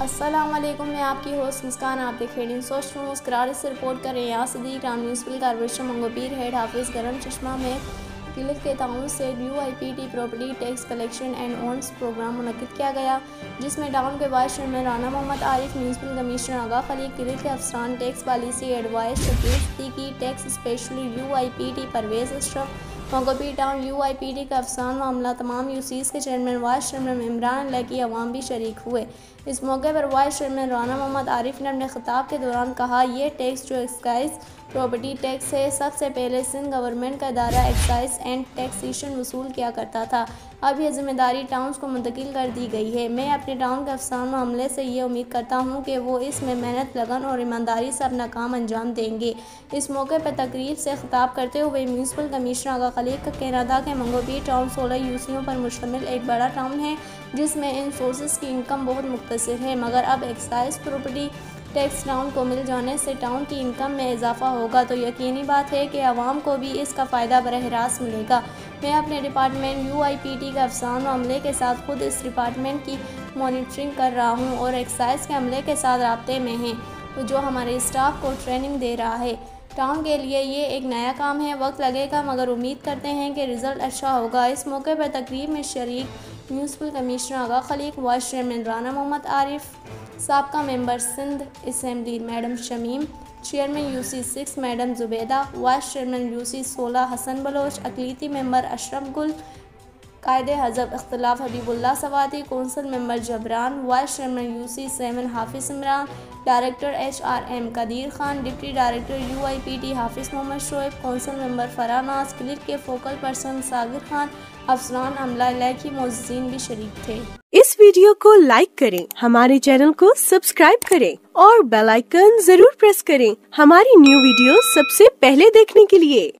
अस्सलामुअलैकुम, मैं आपकी होस्ट मुस्कान। आप देख रहे हैं सोच न्यूज़। करारी से रिपोर्ट कर रहे हैं यहाँ सदीक। राम म्यूनसिपल कॉर्पोरेशन मंगोपीर हेड हाफिज़ गरम चश्मा में क्लिक के ताउन से UIPT property tax collection and ऑन्स प्रोग्राम मुनक्किद किया गया, जिसमें टाउन के vice chairman Rana Mohammad Arif, municipal commissioner Agha Khaleeq, क्लिक के अफसरान, tax policy advice Shakeel Siddiqui, tax specialist UIPT Parvez Ashraf, Manghopir town UIPT का अफसरान मामला, तमाम यूसीज के चेयरमैन, वाइस चेयरमैन, मेम्बरान इलाकी अवाम भी शरीक हुए। इस मौके पर वाइस चेयरमैन राना मोहम्मद आरिफ ने अपने खिताब के दौरान कहा, ये टैक्स जो एक्साइज प्रॉपर्टी टैक्स है, सबसे पहले सिंध गवर्नमेंट का इदारा एक्साइज एंड टैक्सेशन वसूल किया करता था। अब यह जिम्मेदारी टाउन्स को मुंतकिल कर दी गई है। मैं अपने टाउन के अफसरान अमले से ये उम्मीद करता हूँ कि वो इसमें मेहनत, लगन और ईमानदारी से अपना काम अंजाम देंगे। इस मौके पर तकरीर से खिताब करते हुए म्यूनसिपल कमिश्नर आगा खलीक का कहना था कि मंगोपीर टाउन 16 यूसीओं पर मुश्तमिल एक बड़ा टाउन है, जिसमें इन सोर्सेज की इनकम बहुत मुख्तसर है, मगर अब एक्साइज प्रॉपर्टी टैक्स टाउन को मिल जाने से टाउन की इनकम में इजाफा होगा, तो यकीनी बात है कि आवाम को भी इसका फ़ायदा बरह रास्त मिलेगा। मैं अपने डिपार्टमेंट UIPT के अफसरान अमले के साथ खुद इस डिपार्टमेंट की मॉनिटरिंग कर रहा हूँ और एक्साइज के अमले के साथ राब्ते में हैं, जो हमारे स्टाफ को ट्रेनिंग दे रहा है। टाउन के लिए ये एक नया काम है, वक्त लगेगा, मगर उम्मीद करते हैं कि रिज़ल्ट अच्छा होगा। इस मौके पर तकरीब में शरीक municipal commissioner Agha Khaleeq, vice chairman Rana Mohammad Arif, साबका member Sindh assembly madam Shamim, chairman UC6 madam Zubaida, vice chairman UC16 Hasan Baloch, अकलीती मेंबर अशरफ गुल, कायदे हज़ब इख्तिलाफ Habibullah Swati, council member Jabran, vice chairman UC7 Hafiz Imran, director HRM Qadeer Khan, deputy director UIPT Hafiz Mohammad Shoaib, council member Faranaz, क्लिक के फोकल पर्सन सागिर खान, अफसरान अमला इलाकी मोअज़्ज़ीन भी शरीक थे। इस वीडियो को लाइक करें, हमारे चैनल को सब्सक्राइब करें और बेल आइकन जरूर प्रेस करें हमारी न्यू वीडियो सबसे पहले देखने के लिए।